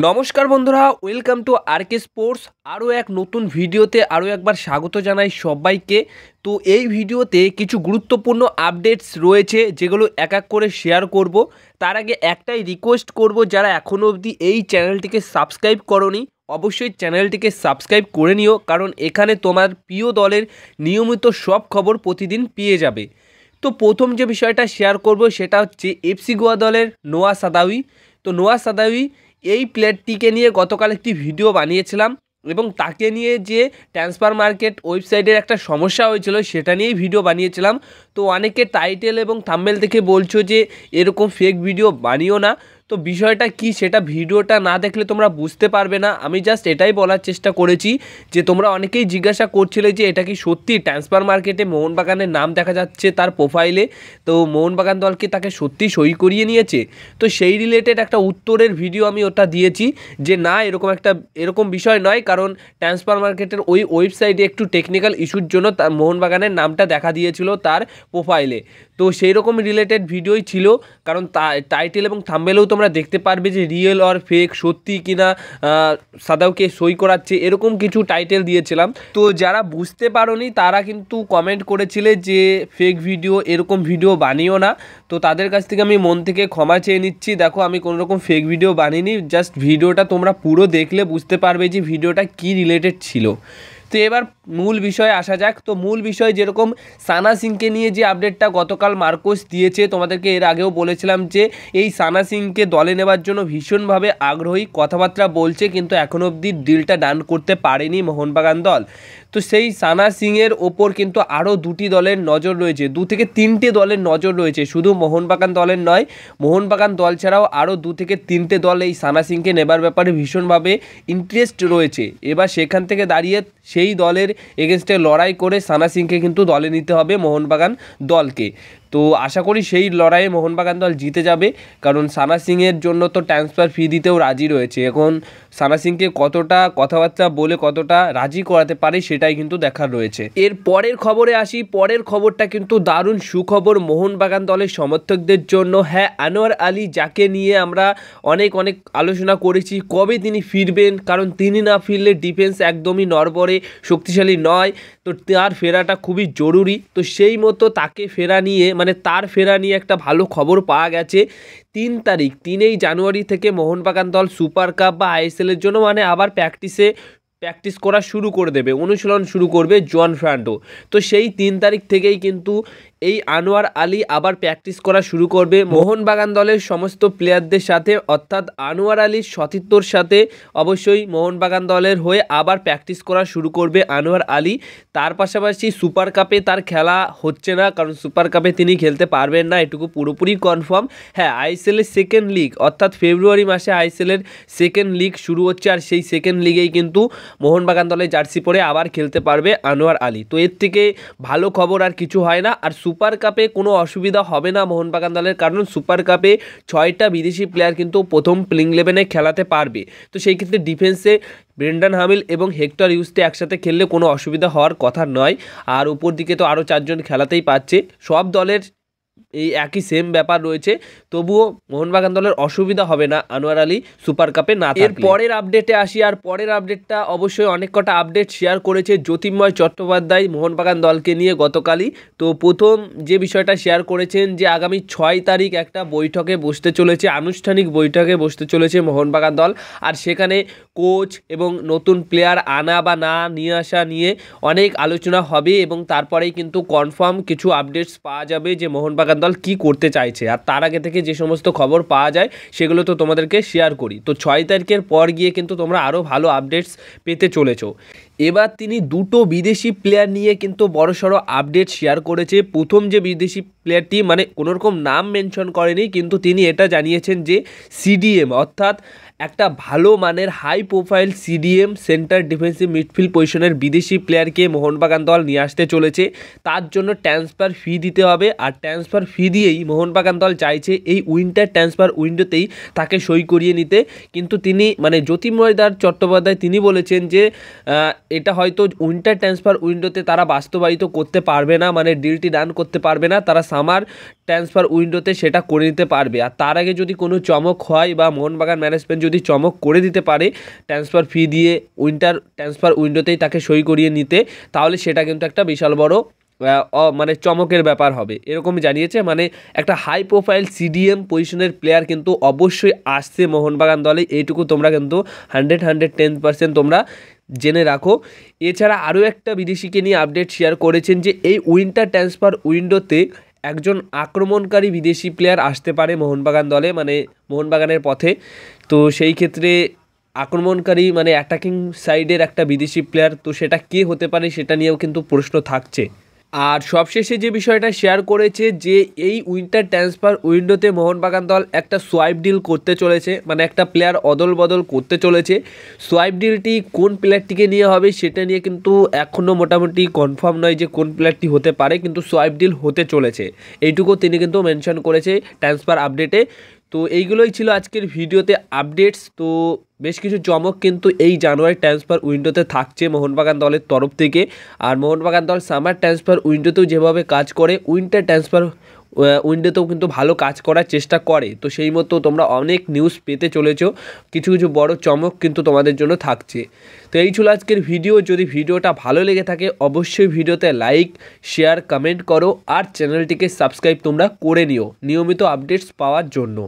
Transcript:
নমস্কার বন্ধুরা, welcome to আরকে sports. আরও এক নতুন ভিডিওতে আরও একবার স্বাগত জানাই সবাইকে। তো এই ভিডিওতে কিছু গুরুত্বপূর্ণ আপডেটস রয়েছে যেগুলো এক এক করে শেয়ার করব। তার আগে একটাই রিকোয়েস্ট করব, যারা এখনও অবধি এই চ্যানেলটিকে সাবস্ক্রাইব করোনি অবশ্যই চ্যানেলটিকে সাবস্ক্রাইব করে নিও, কারণ এখানে তোমার প্রিয় দলের নিয়মিত সব খবর প্রতিদিন পেয়ে যাবে। তো প্রথম যে বিষয়টা শেয়ার করব সেটা হচ্ছে এফসি গোয়া দলের নোয়া সাদাউই। তো নোয়া সাদাউই এই প্লেয়ারটিকে নিয়ে গতকাল একটি ভিডিও বানিয়েছিলাম এবং তাকে নিয়ে যে ট্রান্সফার মার্কেট ওয়েবসাইটের একটা সমস্যা হয়েছিল সেটা নিয়েই ভিডিও বানিয়েছিলাম। তো অনেকে টাইটেল এবং থাম্বনেল দেখে বলছো যে এরকম ফেক ভিডিও বানিও না। তো বিষয়টা কি সেটা ভিডিওটা না দেখলে তোমরা বুঝতে পারবে না। আমি জাস্ট এটাই বলার চেষ্টা করেছি যে তোমরা অনেকেই জিজ্ঞাসা করছিলে যে এটা কি সত্যি ট্রান্সফার মার্কেটে মোহনবাগানের নাম দেখা যাচ্ছে তার প্রোফাইলে, তো মোহনবাগান দলকে তাকে সত্যি সই করিয়ে নিয়েছে। তো সেই রিলেটেড একটা উত্তরের ভিডিও আমি ওটা দিয়েছি যে না, এরকম বিষয় নয়, কারণ ট্রান্সফার মার্কেটের ওই ওয়েবসাইটে একটু টেকনিক্যাল ইস্যুর জন্য তার মোহনবাগানের নামটা দেখা দিয়েছিল তার প্রোফাইলে। তো সেই রকম রিলেটেড ভিডিওই ছিল, কারণ টাইটেল এবং থাম্বনেলেও তোমরা দেখতে পারবে যে রিয়েল অর ফেক, সত্যি কিনা সাদাউকে সই করাচ্ছে, এরকম কিছু টাইটেল দিয়েছিলাম। তো যারা বুঝতে পারোনি তারা কিন্তু কমেন্ট করেছিলে যে ফেক ভিডিও, এরকম ভিডিও বানিও না। তো তাদের কাছ থেকে আমি মন থেকে ক্ষমা চেয়ে নিচ্ছি। দেখো, আমি কোনো রকম ফেক ভিডিও বানিনি, জাস্ট ভিডিওটা তোমরা পুরো দেখলে বুঝতে পারবে যে ভিডিওটা কী রিলেটেড ছিল। তো এবার মূল বিষয়ে আসা যাক। তো মূল বিষয় যেরকম সানা সিংকে নিয়ে যে আপডেটটা গতকাল মার্কোস দিয়েছে, তোমাদেরকে এর আগেও বলেছিলাম যে এই সানা সিংকে দলে নেওয়ার জন্য ভীষণভাবে আগ্রহী, কথাবার্তা বলছে, কিন্তু এখনও অবধি ডিলটা ডান করতে পারেনি মোহনবাগান দল। তো সেই সানা সিংয়ের ওপর কিন্তু আরও দুটি দলের নজর রয়েছে, 2 থেকে 3টে দলের নজর রয়েছে, শুধু মোহনবাগান দলের নয়। মোহনবাগান দল ছাড়াও আরও 2 থেকে 3টে দল এই সানা সিংকে নেবার ব্যাপারে ভীষণভাবে ইন্টারেস্ট রয়েছে। এবার সেখান থেকে দাঁড়িয়ে সেই দলের এগেনস্টে লড়াই করে সানা সিংকে কিন্তু দলে নিতে হবে মোহনবাগান দলকে। তো আশা করি সেই লড়াইয়ে মোহনবাগান দল জিতে যাবে, কারণ সানা সিংয়ের জন্য তো ট্রান্সফার ফি দিতেও রাজি রয়েছে। এখন সানা সিংকে কতটা কথাবার্তা বলে কতটা রাজি করাতে পারে সেটাই কিন্তু দেখার রয়েছে। এর পরের খবরে আসি। পরের খবরটা কিন্তু দারুণ সুখবর মোহনবাগান দলের সমর্থকদের জন্য। হ্যাঁ, আনোয়ার আলী, যাকে নিয়ে আমরা অনেক আলোচনা করেছি কবে তিনি ফিরবেন, কারণ তিনি না ফিরলে ডিফেন্স একদমই নড়বড়ে, শক্তিশালী নয়। তো তার ফেরাটা খুবই জরুরি। তো সেই মতো তাকে ফেরা নিয়ে তার ফেরা নিয়ে একটা ভালো খবর পাওয়া গেছে। 3 তারিখ 3 জানুয়ারি থেকে মোহনবাগান দল সুপার কাপ বা আইএসএলের জন্য আবার প্র্যাকটিস করা শুরু করে দেবে, অনুশীলন শুরু করবে জন ফ্রান্ডো। তো সেই 3 তারিখ থেকেই কিন্তু এই আনোয়ার আলী আবার প্র্যাকটিস করা শুরু করবে মোহনবাগান দলের সমস্ত প্লেয়ারদের সাথে, অর্থাৎ আনোয়ার আলীর সতীর্থর সাথে অবশ্যই মোহনবাগান দলের হয়ে আবার প্র্যাকটিস করা শুরু করবে আনোয়ার আলী। তার পাশাপাশি সুপার কাপে তার খেলা হচ্ছে না, কারণ সুপার কাপে তিনি খেলতে পারবেন না, এটুকু পুরোপুরি কনফার্ম। হ্যাঁ, আইএসএলের সেকেন্ড লিগ অর্থাৎ ফেব্রুয়ারি মাসে আইএসএলের সেকেন্ড লিগ শুরু হচ্ছে, আর সেই সেকেন্ড লিগেই কিন্তু মোহনবাগান দলের জার্সি পরে আবার খেলতে পারবে আনোয়ার আলী। তো এর থেকে ভালো খবর আর কিছু হয় না। আর সুপার কাপে কোনো অসুবিধা হবে না মোহনবাগান দলের, কারণ সুপার কাপে 6টা বিদেশি প্লেয়ার কিন্তু প্রথম প্লেইং 11-এ খেলাতে পারবে। তো সেই ক্ষেত্রে ডিফেন্সে ব্রেন্ডন হামিল এবং হেক্টর ইউস্টে একসাথে খেললে কোনো অসুবিধা হওয়ার কথা নয়। আর উপর দিকে তো আরও 4 জন খেলাতেই পাচ্ছে, সব দলের এই একই সেম ব্যাপার রয়েছে, তবুও মোহনবাগান দলের অসুবিধা হবে না আনোয়ার আলী সুপার কাপে না থাকলে। এর পরের আপডেটে আসি। আর পরের আপডেটটা অবশ্যই অনেক কটা আপডেট শেয়ার করেছে জ্যোতির্ময় চট্টোপাধ্যায় মোহনবাগান দলকে নিয়ে গতকালই। তো প্রথম যে বিষয়টা শেয়ার করেছেন যে আগামী 6 তারিখ একটা বৈঠকে বসতে চলেছে, আনুষ্ঠানিক বৈঠকে বসতে চলেছে মোহনবাগান দল। আর সেখানে কোচ এবং নতুন প্লেয়ার আনা বা না নিয়ে আসা নিয়ে অনেক আলোচনা হবে, এবং তারপরেই কিন্তু কনফার্ম কিছু আপডেটস পাওয়া যাবে যে মোহনবাগান দল কি করতে চাইছে। আর তার আগে থেকে যে সমস্ত খবর পাওয়া যায় সেগুলো তো তোমাদেরকে শেয়ার করি। তো 6 তারিখের পর গিয়ে কিন্তু তোমরা আরও ভালো আপডেটস পেতে চলেছো। এবার তিনি 2টো বিদেশি প্লেয়ার নিয়ে কিন্তু বড়সড় আপডেট শেয়ার করেছে। প্রথম যে বিদেশি প্লেয়ারটি কোনোরকম নাম মেনশন করেনি, কিন্তু তিনি এটা জানিয়েছেন যে সিডিএম অর্থাৎ একটা ভালো মানের high profile CDM centre defensive midfield পজিশনের বিদেশি প্লেয়ারকে মোহনবাগান দল নিয়ে আসতে চলেছে। তার জন্য ট্রান্সফার ফি দিতে হবে, আর ট্রান্সফার ফি দিয়েই মোহনবাগান দল চাইছে এই উইন্টার ট্রান্সফার উইন্ডোতেই তাকে সই করিয়ে নিতে। কিন্তু তিনি জ্যোতির্ময় চট্টোপাধ্যায় তিনি বলেছেন যে এটা হয়তো উইন্টার ট্রান্সফার উইন্ডোতে তারা বাস্তবায়িত করতে পারবে না, মানে ডিলটি ডান করতে পারবে না, তারা সামার ট্রান্সফার উইন্ডোতে সেটা করে দিতে পারবে। আর তার আগে যদি কোনো চমক হয় বা মোহনবাগান ম্যানেজমেন্ট যদি চমক করে দিতে পারে ট্রান্সফার ফি দিয়ে উইন্টার ট্রান্সফার উইন্ডোতেই তাকে সই করিয়ে নিতে, তাহলে সেটা কিন্তু একটা বিশাল বড় মানে চমকের ব্যাপার হবে এরকম জানিয়েছে। মানে একটা হাই প্রোফাইল সিডিএম পজিশনের প্লেয়ার কিন্তু অবশ্যই আসছে মোহনবাগান দলে, এইটুকু তোমরা কিন্তু 110% তোমরা জেনে রাখো। এছাড়া আরও একটা বিদেশিকে নিয়ে আপডেট শেয়ার করেছেন যে এই উইন্টার ট্রান্সফার উইন্ডোতে একজন আক্রমণকারী বিদেশি প্লেয়ার আসতে পারে মোহনবাগান দলে, মানে মোহনবাগানের পথে। তো সেই ক্ষেত্রে আক্রমণকারী মানে অ্যাটাকিং সাইডের একটা বিদেশি প্লেয়ার, তো সেটা কে হতে পারে সেটা নিয়েও কিন্তু প্রশ্ন থাকছে। আর সবশেষে যে বিষয়টা শেয়ার করেছে যে এই উইন্টার ট্রান্সফার উইন্ডোতে মোহনবাগান দল একটা সোয়াইপ ডিল করতে চলেছে, মানে একটা প্লেয়ার অদল বদল করতে চলেছে। সোয়াইপ ডিলটি কোন প্লেয়ারটিকে নিয়ে হবে সেটা নিয়ে কিন্তু এখনও মোটামুটি কনফার্ম নয় যে কোন প্লেয়ারটি হতে পারে, কিন্তু সোয়াইপ ডিল হতে চলেছে এইটুকু তিনি কিন্তু মেনশন করেছে ট্রান্সফার আপডেটে। তো এইগুলোই ছিল আজকের ভিডিওতে আপডেটস। তো বেশ কিছু চমক কিন্তু এই জানুয়ারি ট্রান্সফার উইন্ডোতে থাকছে মোহনবাগান দলের তরফ থেকে। আর মোহনবাগান দল সামার ট্রান্সফার উইন্ডোতেও যেভাবে কাজ করে উইন্টার ট্রান্সফার উইন্ডোতেও কিন্তু ভালো কাজ করার চেষ্টা করে। তো সেই মতো তোমরা অনেক নিউজ পেতে চলেছো, কিছু কিছু বড় চমক কিন্তু তোমাদের জন্য থাকছে। তো এই ছিল আজকের ভিডিও। যদি ভিডিওটা ভালো লেগে থাকে অবশ্যই ভিডিওতে লাইক শেয়ার কমেন্ট করো আর চ্যানেলটিকে সাবস্ক্রাইব তোমরা করে নিও নিয়মিত আপডেটস পাওয়ার জন্য।